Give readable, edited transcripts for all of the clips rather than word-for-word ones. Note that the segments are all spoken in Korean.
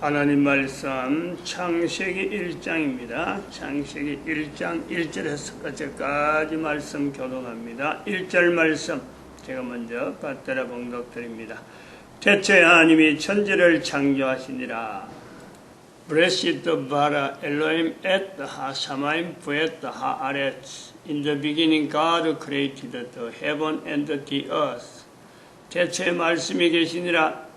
하나님 말씀 창세기 1장입니다. 창세기 1장 1절에서 끝까지 말씀 교독합니다. 1절 말씀 제가 먼저 받들어 봉독드립니다. 대체 하나님이 천지를 창조하시니라. Blessed bara Elohim et ha-shamayim v'et ha-aretz. In the beginning God created the heaven and the earth. 대체 말씀이 계시니라.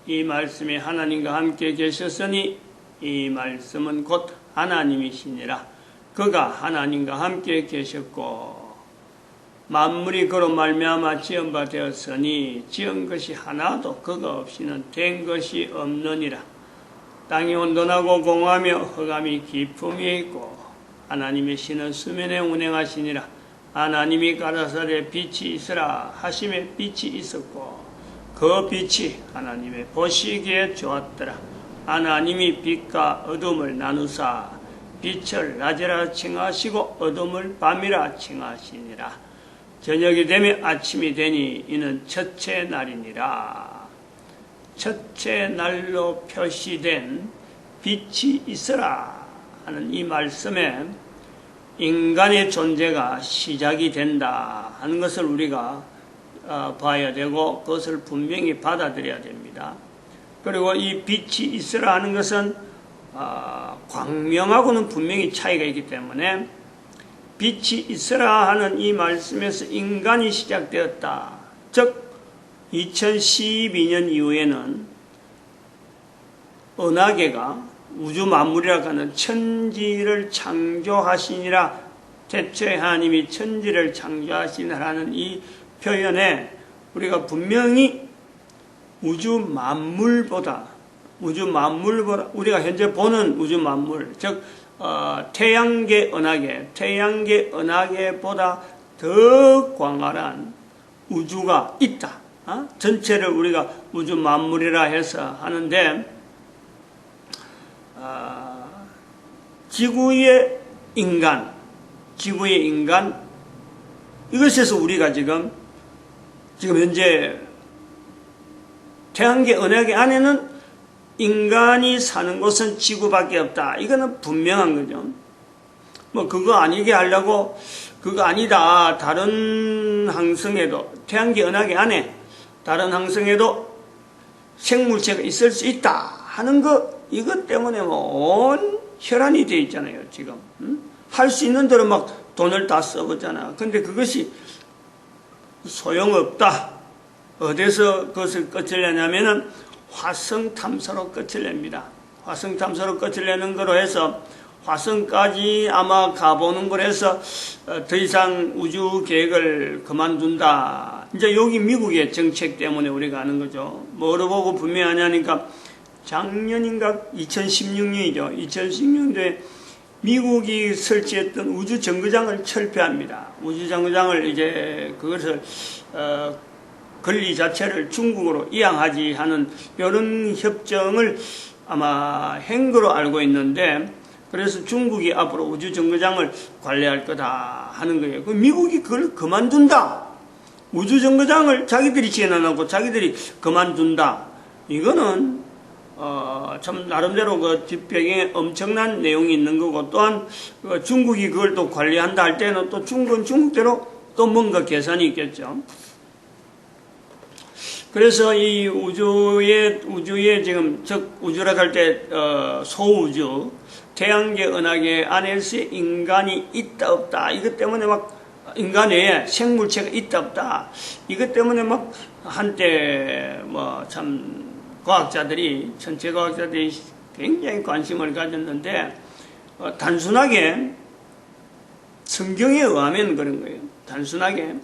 이 말씀이 하나님과 함께 계셨으니 이 말씀은 곧 하나님이시니라. 그가 하나님과 함께 계셨고 만물이 그로 말미암아 지은 바 되었으니 지은 것이 하나도 그가 없이는 된 것이 없느니라. 땅이 온돈하고 공하며 흑암이 깊음이 있고 하나님의 신은 수면에 운행하시니라. 하나님이 가라사대 빛이 있으라 하심에 빛이 있었고 그 빛이 하나님의 보시기에 좋았더라. 하나님이 빛과 어둠을 나누사 빛을 낮이라 칭하시고 어둠을 밤이라 칭하시니라. 저녁이 되면 아침이 되니 이는 첫째 날이니라. 첫째 날로 표시된 빛이 있으라 하는 이 말씀에 인간의 존재가 시작이 된다 하는 것을 우리가 봐야 되고 그것을 분명히 받아들여야 됩니다. 그리고 이 빛이 있으라 하는 것은 광명하고는 분명히 차이가 있기 때문에 빛이 있으라 하는 이 말씀에서 인간이 시작되었다. 즉 2012년 이후에는 은하계가 우주 만물이라고 하는 천지를 창조하시니라. 대체 하나님이 천지를 창조하시니라는 이 표현에 우리가 분명히 우주 만물보다 우리가 현재 보는 우주 만물, 즉 태양계 은하계보다 더 광활한 우주가 있다. 전체를 우리가 우주 만물이라 해서 하는데 지구의 인간 이것에서 우리가 지금 현재 태양계 은하계 안에는 인간이 사는 곳은 지구밖에 없다. 이거는 분명한 거죠. 뭐 그거 아니게 하려고 그거 아니다. 다른 항성에도 태양계 은하계 안에 다른 항성에도 생물체가 있을 수 있다 하는 거 이것 때문에 뭐 온 혈안이 되어 있잖아요. 지금 할 수 있는 대로 막 돈을 다 써보잖아. 근데 그것이 소용없다. 어디서 그것을 끝을 내냐면은 화성 탐사로 끝을 냅니다. 화성 탐사로 끝을 내는 거로 해서 화성까지 아마 가보는 걸 해서 더 이상 우주 계획을 그만둔다. 이제 여기 미국의 정책 때문에 우리가 아는 거죠. 뭐로 보고 분명하냐니까 작년인가 2016년이죠. 2016년도에 미국이 설치했던 우주 정거장을 철폐합니다. 우주 정거장을 이제 그것을 권리 자체를 중국으로 이양하지 하는 이런 협정을 아마 한 거로 알고 있는데 그래서 중국이 앞으로 우주 정거장을 관리할 거다 하는 거예요. 그 미국이 그걸 그만둔다. 우주 정거장을 자기들이 지어놔놓고 자기들이 그만둔다. 이거는 참 나름대로 그 뒷배경에 엄청난 내용이 있는 거고 또한 중국이 그걸 또 관리한다 할 때는 또 중국은 중국대로 또 뭔가 계산이 있겠죠. 그래서 이 우주의 지금 즉 우주라 할 때 소우주 태양계 은하계 안에서 인간이 있다 없다 이것 때문에 막 인간 외에 생물체가 있다 없다 이것 때문에 막 한때 뭐 참 전체 과학자들이 굉장히 관심을 가졌는데 단순하게 성경에 의하면 그런 거예요. 단순하게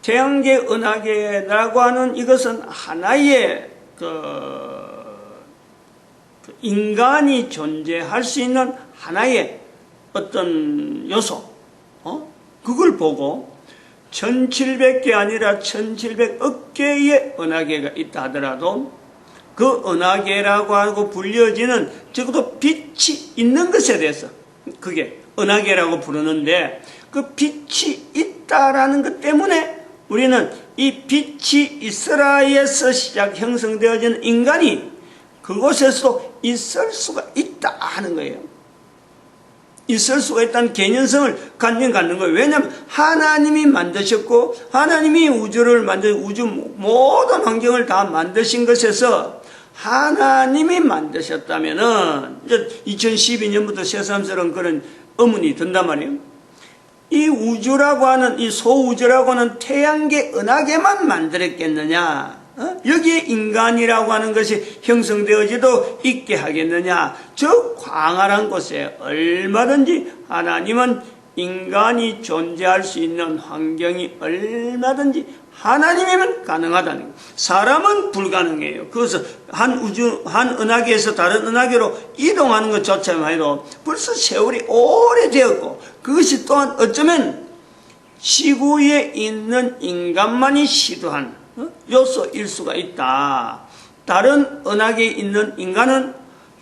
태양계 은하계라고 하는 이것은 하나의 인간이 존재할 수 있는 하나의 어떤 요소 그걸 보고 1700개 아니라 1700억 개의 은하계가 있다 하더라도 그 은하계라고 하고 불려지는 적어도 빛이 있는 것에 대해서 그게 은하계라고 부르는데 그 빛이 있다라는 것 때문에 우리는 이 빛이 이스라엘에서 시작 형성되어진 인간이 그곳에서도 있을 수가 있다 하는 거예요. 있을 수가 있다는 개념성을 갖는 거예요. 왜냐하면 하나님이 만드셨고 하나님이 우주를 우주 모든 환경을 다 만드신 것에서 하나님이 만드셨다면은 이제 2012년부터 새삼스러운 그런 의문이 든단 말이에요. 이 우주라고 하는 이 소우주라고 하는 태양계 은하계만 만들었겠느냐? 여기에 인간이라고 하는 것이 형성되어지도 있게 하겠느냐? 저 광활한 곳에 얼마든지 하나님은 인간이 존재할 수 있는 환경이 얼마든지 하나님이면 가능하다는 거예요. 사람은 불가능해요. 그래서 한 은하계에서 다른 은하계로 이동하는 것조차만 해도 벌써 세월이 오래되었고, 그것이 또한 어쩌면 지구에 있는 인간만이 시도한 요소일 수가 있다. 다른 은하계에 있는 인간은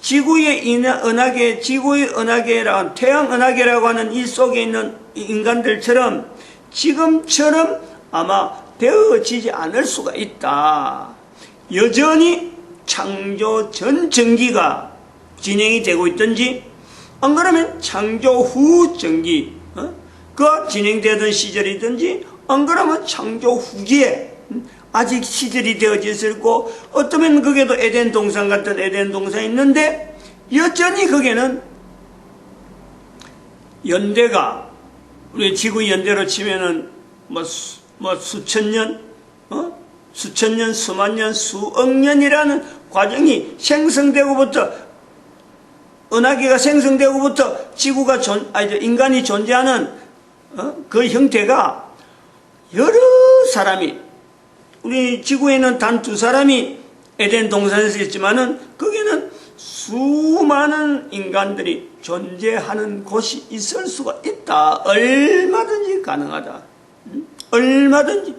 지구에 있는 은하계, 지구의 은하계라고, 태양 은하계라고 하는 이 속에 있는 인간들처럼 지금처럼 아마 되어지지 않을 수가 있다. 여전히 창조 전 전기가 진행이 되고 있든지, 안 그러면 창조 후 전기가 진행되던 시절이든지, 안 그러면 창조 후기에 아직 시절이 되어져 있고, 어쩌면 거기에도 에덴 동산 같은 에덴 동산이 있는데, 여전히 거기에는 연대가, 우리 지구 연대로 치면은 수천 년, 수만 년, 수억 년이라는 과정이 생성되고부터, 은하계가 생성되고부터 지구가 인간이 존재하는 그 형태가 여러 사람이, 우리 지구에는 단 2사람이 에덴 동산에서 있지만은 거기는 수많은 인간들이 존재하는 곳이 있을 수가 있다. 얼마든지 가능하다. 얼마든지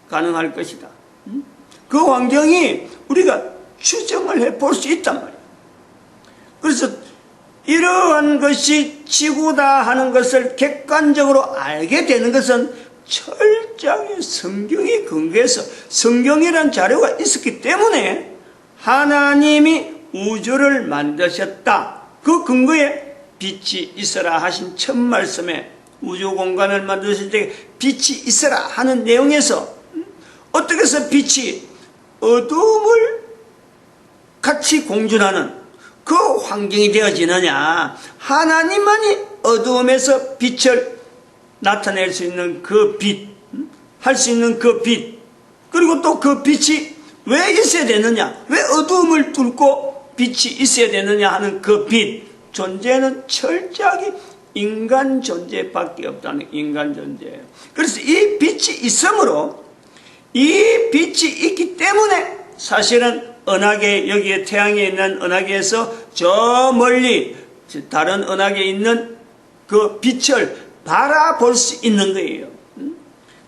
가능할 것이다. 그 환경이 우리가 추정을 해볼 수 있단 말이에요. 그래서 이러한 것이 지구다 하는 것을 객관적으로 알게 되는 것은 철저하게 성경에 근거해서, 성경이란 자료가 있었기 때문에 하나님이 우주를 만드셨다. 그 근거에 빛이 있어라 하신 첫 말씀에, 우주 공간을 만드실 때 빛이 있어라 하는 내용에서 어떻게 해서 빛이 어둠을 같이 공존하는 그 환경이 되어지느냐? 하나님만이 어둠에서 빛을 나타낼 수 있는 그 빛, 할 수 있는 그 빛, 그리고 또 그 빛이 왜 있어야 되느냐? 왜 어둠을 뚫고 빛이 있어야 되느냐 하는 그 빛, 존재는 철저하게 인간 존재밖에 없다는, 인간 존재. 그래서 이 빛이 있으므로, 이 빛이 있기 때문에 사실은 은하계, 여기에 태양에 있는 은하계에서 저 멀리 다른 은하계에 있는 그 빛을 바라볼 수 있는 거예요.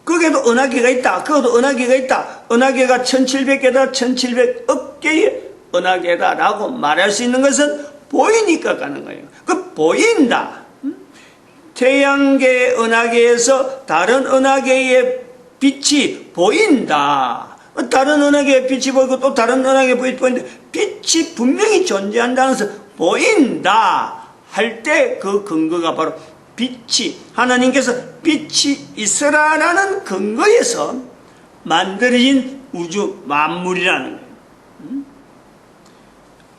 거기에도 은하계가 있다. 그것도 은하계가 있다. 은하계가 1700개다. 1700억 개의 은하계다라고 말할 수 있는 것은 보이니까 가는 거예요. 그 보인다. 태양계 은하계에서 다른 은하계의 빛이 보인다. 다른 은하계의 빛이 보이고 또 다른 은하계의 빛이 보이는데 빛이 분명히 존재한다는 것을 보인다 할 때 그 근거가 바로 빛이, 하나님께서 빛이 있으라라는 근거에서 만들어진 우주 만물이라는 거예요.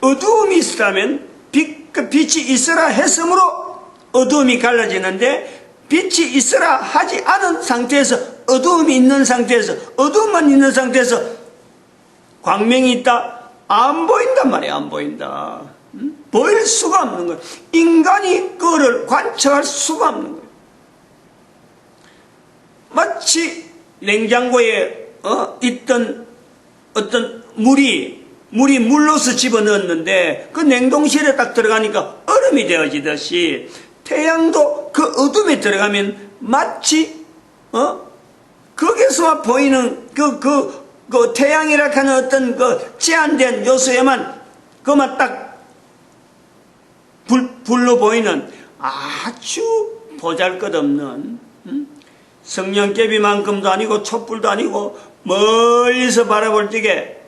어두움이 있으라면 빛이 있으라 했으므로 어두움이 갈라지는데, 빛이 있으라 하지 않은 상태에서, 어두움이 있는 상태에서, 어두움만 있는 상태에서 광명이 있다? 안 보인단 말이에요. 안 보인다. 보일 수가 없는 거예요. 인간이 그거를 관찰할 수가 없는 거예요. 마치 냉장고에 있던 어떤 물이 물로서 집어넣었는데 그 냉동실에 딱 들어가니까 얼음이 되어지듯이, 태양도 그 어둠에 들어가면 마치 거기서 보이는 그 태양이라 하는 어떤 그 제한된 요소에만 그만 딱 불로 보이는 아주 보잘것없는, 성냥개비만큼도 아니고 촛불도 아니고 멀리서 바라볼 적에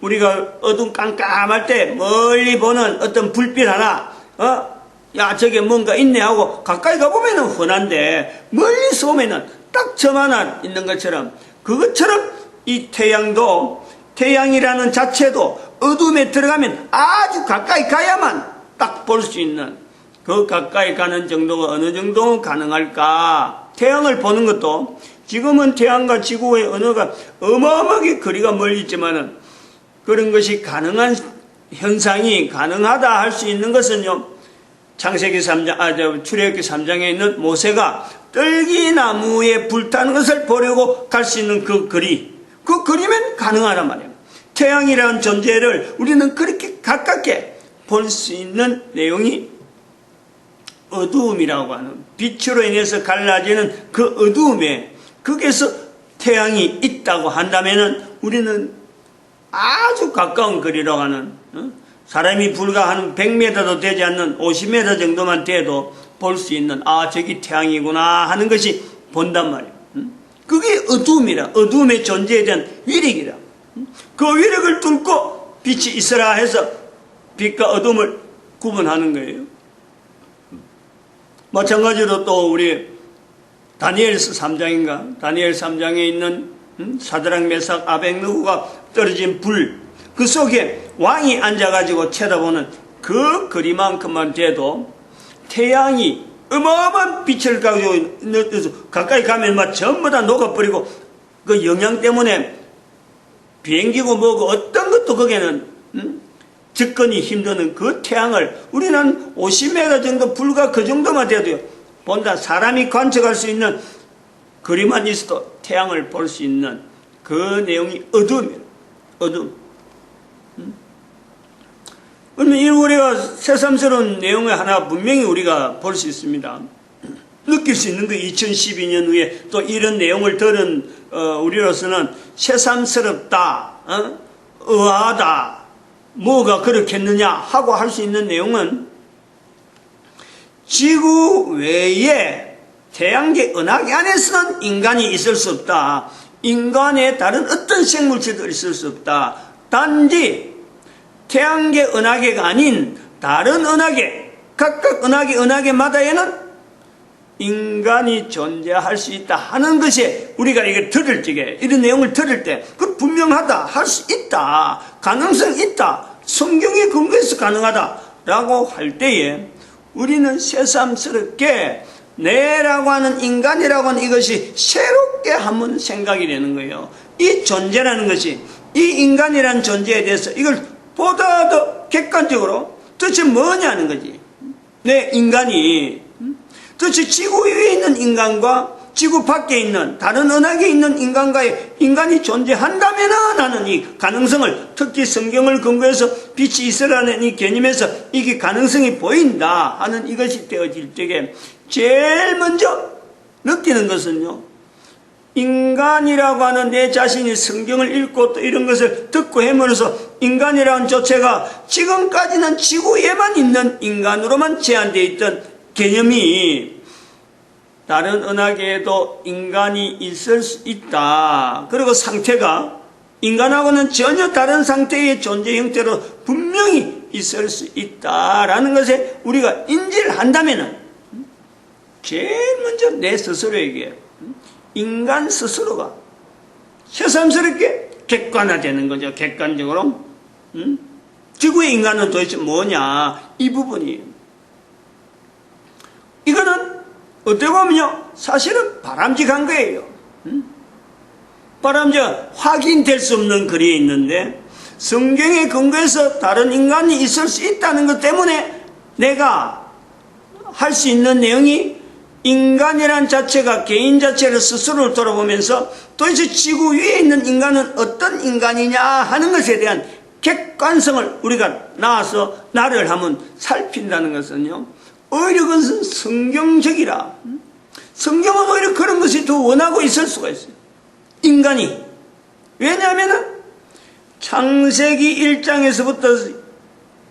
우리가 어두운 깜깜할 때 멀리 보는 어떤 불빛 하나, 야, 저게 뭔가 있네 하고 가까이 가보면은 훤한데 멀리서 보면은 딱 점 하나 있는 것처럼, 그것처럼 이 태양도, 태양이라는 자체도 어둠에 들어가면 아주 가까이 가야만 딱 볼 수 있는, 그 가까이 가는 정도가 어느 정도 가능할까? 태양을 보는 것도 지금은 태양과 지구의 언어가 어마어마하게 거리가 멀리 있지만은 그런 것이 가능한 현상이 가능하다 할 수 있는 것은요, 창세기 3장, 출애굽기 3장에 있는 모세가 떨기나무에 불타는 것을 보려고 갈 수 있는 그 거리, 그 거리면 가능하단 말이에요. 태양이라는 존재를 우리는 그렇게 가깝게 볼 수 있는 내용이 어두움이라고 하는, 빛으로 인해서 갈라지는 그 어두움에, 거기에서 태양이 있다고 한다면은 우리는 아주 가까운 거리라고 하는, 사람이 불과 한 100m도 되지 않는 50m 정도만 돼도 볼 수 있는, 아, 저기 태양이구나 하는 것이 본단 말이에요. 그게 어두움이라, 어두움의 존재에 대한 위력이라. 그 위력을 뚫고 빛이 있으라 해서 빛과 어둠을 구분하는 거예요. 마찬가지로 또 우리 다니엘서 3장인가, 다니엘 3장에 있는 사드락 메삭 아벳느고가 떨어진 불, 그 속에 왕이 앉아가지고 쳐다보는 그 거리만큼만 돼도 태양이 어마어마한 빛을 가지고 가까이 가면 막 전부 다 녹아버리고, 그 영향 때문에 비행기고 뭐고 어떤 것도 거기에는 접근이 힘드는 그 태양을 우리는 50m 정도, 불과 그 정도만 돼도요, 본다, 사람이 관측할 수 있는 거리만 있어도 태양을 볼 수 있는 그 내용이 어둠이에요. 어둠. 그러면 이 우리가 새삼스러운 내용을 하나 분명히 우리가 볼 수 있습니다. 느낄 수 있는 그 2012년 후에 또 이런 내용을 들은 우리로서는 새삼스럽다, 의아하다, 뭐가 그렇겠느냐 하고 할 수 있는 내용은, 지구 외에 태양계 은하계 안에서는 인간이 있을 수 없다. 인간의 다른 어떤 생물체도 있을 수 없다. 단지 태양계 은하계가 아닌 다른 은하계, 각각 은하계마다에는 인간이 존재할 수 있다 하는 것이, 우리가 이걸 들을 적에, 이런 내용을 들을 때, 그 분명하다, 할 수 있다, 가능성 있다, 성경에 근거해서 가능하다 라고 할 때에 우리는 새삼스럽게 내라고 하는, 인간이라고 하는 이것이 새롭게 한번 생각이 되는 거예요. 이 존재라는 것이, 이 인간이라는 존재에 대해서 이걸 보다 더 객관적으로 도대체 뭐냐는 거지. 내 인간이 도대체 지구 위에 있는 인간과 지구 밖에 있는 다른 은하계에 있는 인간과의 인간이 존재한다면 하는 이 가능성을, 특히 성경을 근거해서 빛이 있으라는 이 개념에서 이게 가능성이 보인다 하는 이것이 되어질 때에 제일 먼저 느끼는 것은요, 인간이라고 하는 내 자신이 성경을 읽고 또 이런 것을 듣고 해면서 인간이라는 조체가 지금까지는 지구에만 있는 인간으로만 제한되어 있던 개념이 다른 은하계에도 인간이 있을 수 있다. 그리고 상태가 인간하고는 전혀 다른 상태의 존재 형태로 분명히 있을 수 있다라는 것에 우리가 인지를 한다면은, 제일 먼저 내 스스로에게, 인간 스스로가 새삼스럽게 객관화되는 거죠. 객관적으로. 지구의 인간은 도대체 뭐냐, 이 부분이. 이거는 어떻게 보면요, 사실은 바람직한 거예요. 확인될 수 없는 거리에 있는데, 성경에 근거해서 다른 인간이 있을 수 있다는 것 때문에 내가 할 수 있는 내용이, 인간이란 자체가 개인 자체를 스스로를 돌아보면서 도대체 지구 위에 있는 인간은 어떤 인간이냐 하는 것에 대한 객관성을 우리가 나와서 나를 한번 살핀다는 것은요, 오히려 그것은 성경적이라. 성경은 오히려 그런 것이 더 원하고 있을 수가 있어요. 인간이. 왜냐하면 창세기 1장에서부터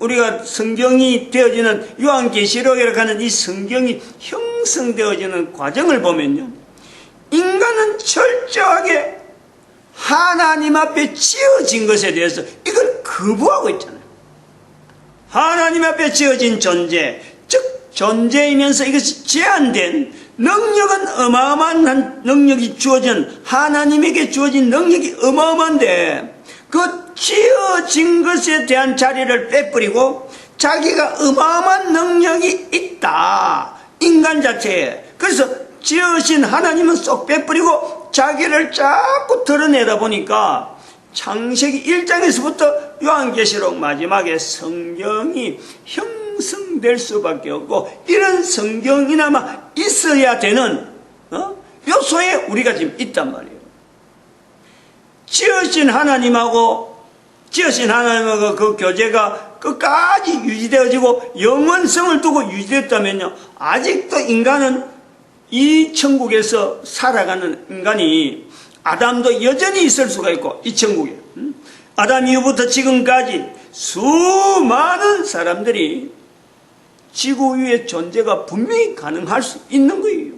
우리가 성경이 되어지는, 요한계시록이라고 하는 이 성경이 형성되어지는 과정을 보면요, 인간은 철저하게 하나님 앞에 지어진 것에 대해서 이걸 거부하고 있잖아요. 하나님 앞에 지어진 존재, 즉 존재이면서 이것이 제한된 능력은 어마어마한 능력이 주어진, 하나님에게 주어진 능력이 어마어마한데 그 지어진 것에 대한 자리를 빼버리고 자기가 어마어마한 능력이 있다, 인간 자체에. 그래서 지으신 하나님은 쏙 빼버리고 자기를 자꾸 드러내다 보니까 창세기 1장에서부터 요한계시록 마지막에 성경이 형성될 수밖에 없고, 이런 성경이나마 있어야 되는 요소에 우리가 지금 있단 말이에요. 지으신 하나님하고 그 교제가 끝까지 유지되어지고 영원성을 두고 유지됐다면요, 아직도 인간은 이 천국에서 살아가는 인간이, 아담도 여전히 있을 수가 있고, 이 천국에 아담 이후부터 지금까지 수많은 사람들이 지구 위의 존재가 분명히 가능할 수 있는 거예요.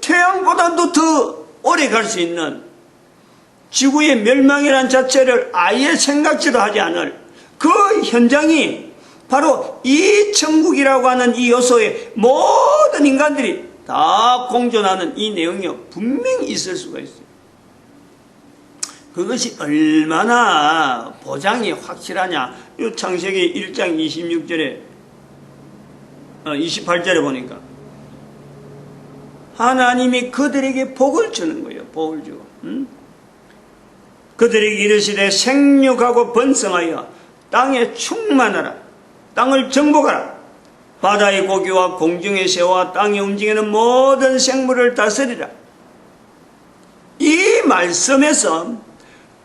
태양보다도 더 오래 갈 수 있는, 지구의 멸망이라는 자체를 아예 생각지도 하지 않을 그 현장이 바로 이 천국이라고 하는 이 요소에 모든 인간들이 다 공존하는 이 내용이 분명히 있을 수가 있어요. 그것이 얼마나 보장이 확실하냐. 이 창세기 1장 26절에 28절에 보니까 하나님이 그들에게 복을 주는 거예요. 복을 주고 그들에게 이르시되 생육하고 번성하여 땅에 충만하라. 땅을 정복하라. 바다의 고기와 공중의 새와 땅에 움직이는 모든 생물을 다스리라. 이 말씀에서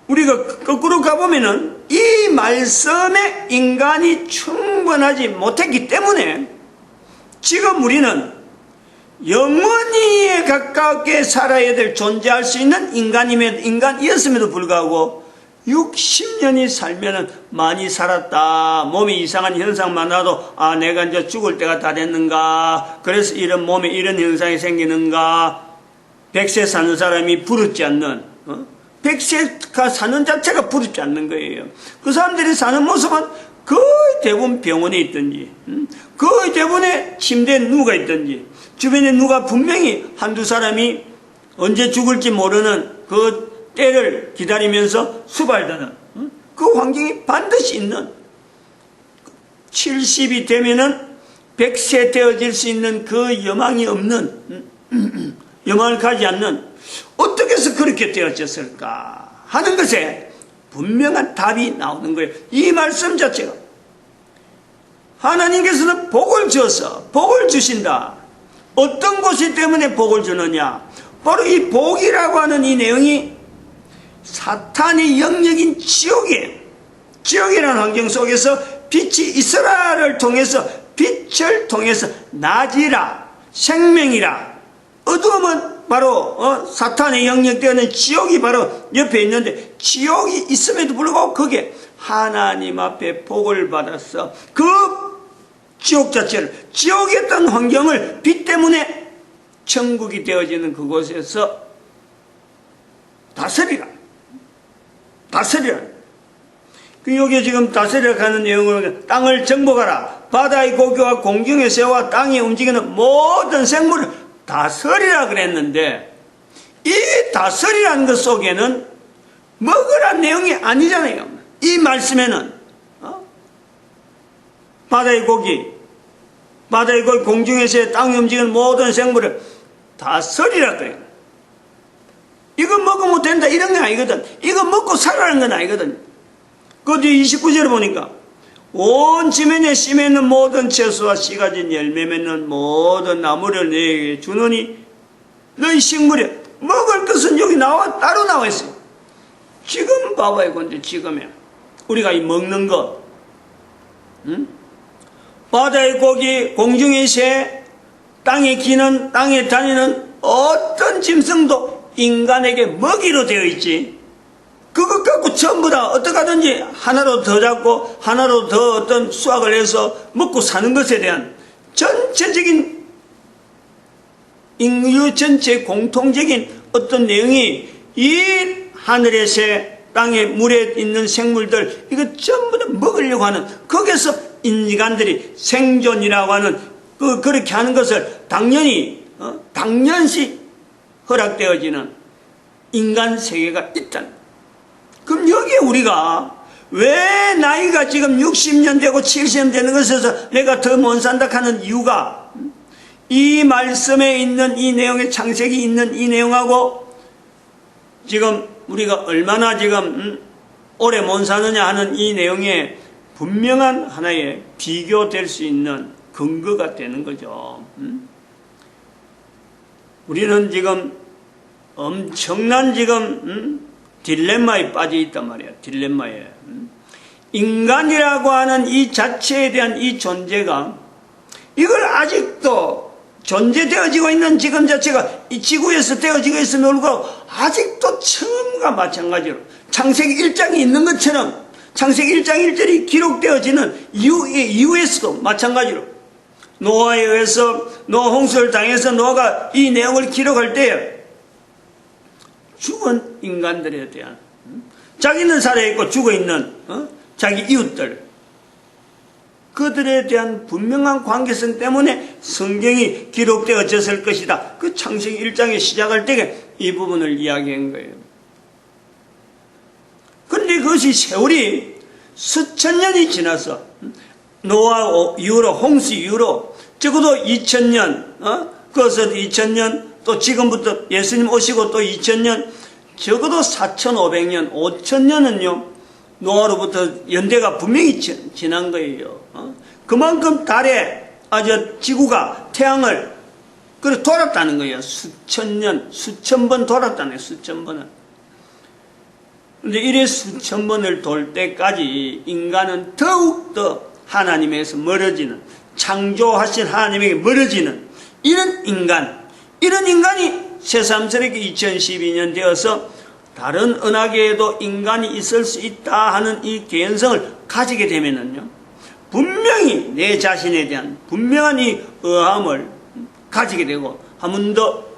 우리가 거꾸로 가보면은 이 말씀에 인간이 충분하지 못했기 때문에 지금 우리는 영원히에 가깝게 살아야 될, 존재할 수 있는 인간이었음에도 불구하고 60년이 살면은 많이 살았다, 몸이 이상한 현상만 나도 내가 이제 죽을 때가 다 됐는가, 그래서 이런 몸에 이런 현상이 생기는가. 100세 사는 사람이 부럽지 않는, 100세가 사는 자체가 부럽지 않는 거예요. 그 사람들이 사는 모습은 거의 대부분 병원에 있든지, 거의 대부분에 침대에 누가 있든지, 주변에 누가 분명히 한두 사람이 언제 죽을지 모르는 그 때를 기다리면서 수발하는 그 환경이 반드시 있는, 70이 되면은 100세 되어질 수 있는 그 여망이 없는, 여망을 가지 않는, 어떻게 해서 그렇게 되어졌을까 하는 것에 분명한 답이 나오는 거예요. 이 말씀 자체가 하나님께서는 복을 주어서 복을 주신다. 어떤 것이 때문에 복을 주느냐, 바로 이 복이라고 하는 이 내용이 사탄의 영역인 지옥이라는 환경 속에서 빛이 이스라엘을 통해서, 빛을 통해서 낮이라, 생명이라, 어두움은 바로 사탄의 영역되는 지옥이 바로 옆에 있는데, 지옥이 있음에도 불구하고 거기에 하나님 앞에 복을 받아서 그 지옥 자체를, 지옥이었던 환경을 빛 때문에 천국이 되어지는 그곳에서 다스리라. 여기 지금 다스리라 하는 내용을, 땅을 정복하라. 바다의 고기와 공중의 새와 땅에 움직이는 모든 생물을 다스리라 그랬는데, 이 다스리라는 것 속에는 먹으란 내용이 아니잖아요. 이 말씀에는 바다의 고기, 공중의 새, 땅에 움직이는 모든 생물을 다스리라 그래요. 이거 먹으면 된다 이런 게 아니거든. 이거 먹고 살아라는 건 아니거든. 그 뒤에 29절에 보니까 온 지면에 심에 있는 모든 채소와 씨 가진 열매 맺는 모든 나무를 너에게 주노니 너희 식물에 먹을 것은 여기 따로 나와 있어요. 지금 봐봐요. 근데 지금에 우리가 이 먹는 것, 바다의 고기, 공중의 새, 땅에 기는, 땅에 다니는 어떤 짐승도 인간에게 먹이로 되어 있지. 그것 갖고 전부 다 어떻게 하든지 하나로 더 잡고 하나로 더 어떤 수확을 해서 먹고 사는 것에 대한 전체적인 인류 전체 공통적인 어떤 내용이 이 하늘의 새, 땅에 물에 있는 생물들 이거 전부 다 먹으려고 하는, 거기서 인간들이 생존이라고 하는 그렇게 하는 것을 당연시 허락되어지는 인간 세계가 있다. 그럼 여기에 우리가 왜 나이가 지금 60년 되고 70년 되는 것에서 내가 더 못 산다 하는 이유가, 이 말씀에 있는 이 내용에, 창세기 있는 이 내용하고 지금 우리가 얼마나 지금 오래 못 사느냐 하는 이 내용에 분명한 하나의 비교될 수 있는 근거가 되는 거죠. 우리는 지금 엄청난 지금 딜레마에 빠져 있단 말이야. 딜레마에. 인간이라고 하는 이 자체에 대한 이 존재가, 이걸 아직도 존재되어지고 있는 지금 자체가 이 지구에서 되어지고 있음을 모르고 아직도 처음과 마찬가지로 창세기 1장이 있는 것처럼 창세기 1장 1절이 기록되어지는 이후에서도 마찬가지로 노아에 의해서 노아 홍수를 당해서 노아가 이 내용을 기록할 때 죽은 인간들에 대한, 자기는 살아있고 죽어있는 자기 이웃들, 그들에 대한 분명한 관계성 때문에 성경이 기록되어졌을 것이다. 그 창세기 1장에 시작할 때 이 부분을 이야기한 거예요. 그런데 그것이 세월이 수천 년이 지나서 노아 이후로, 홍수 이후로 적어도 2000년, 그것은 2000년, 또 지금부터 예수님 오시고 또 2000년, 적어도 4500년, 5000년은요, 노아로부터 연대가 분명히 지난 거예요. 그만큼 달에, 지구가 태양을 돌았다는 거예요. 수천 년, 수천 번 돌았다는 거예요. 수천 번은. 근데 이래 수천 번을 돌 때까지 인간은 더욱더 하나님에서 멀어지는, 창조하신 하나님에게 멀어지는 이런 인간이 새삼스럽게 2012년 되어서 다른 은하계에도 인간이 있을 수 있다 하는 이 개연성을 가지게 되면은요, 분명히 내 자신에 대한 분명한 이 의함을 가지게 되고, 한 번 더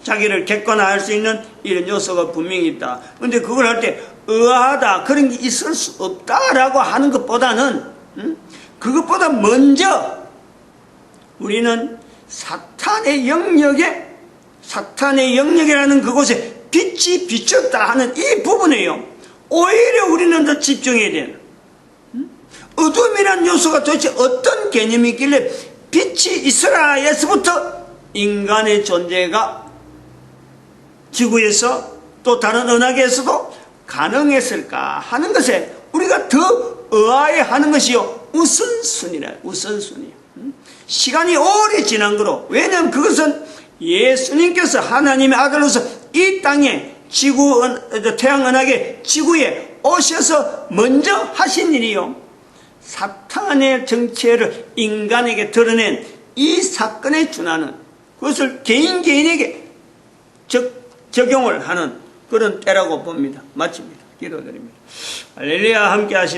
자기를 객관화할 수 있는 이런 요소가 분명히 있다. 그런데 그걸 할 때 의아하다, 그런 게 있을 수 없다라고 하는 것보다는, 그것보다 먼저 우리는 사탄의 영역이라는 그곳에 빛이 비쳤다 하는 이 부분이에요. 오히려 우리는 더 집중해야 되는, 어둠이라는 요소가 도대체 어떤 개념이 있길래 빛이 있으라에서부터 인간의 존재가 지구에서 또 다른 은하계에서도 가능했을까 하는 것에 우리가 더 의아해하는 것이요, 우선순위예요. 시간이 오래 지난 거로. 왜냐하면 그것은 예수님께서 하나님의 아들로서 이 땅에 태양은하계 지구에 오셔서 먼저 하신 일이요, 사탄의 정체를 인간에게 드러낸 이 사건에 준하는, 그것을 개인에게 적용을 하는 그런 때라고 봅니다. 마칩니다. 기도드립니다. 할렐루야. 함께 하십니다.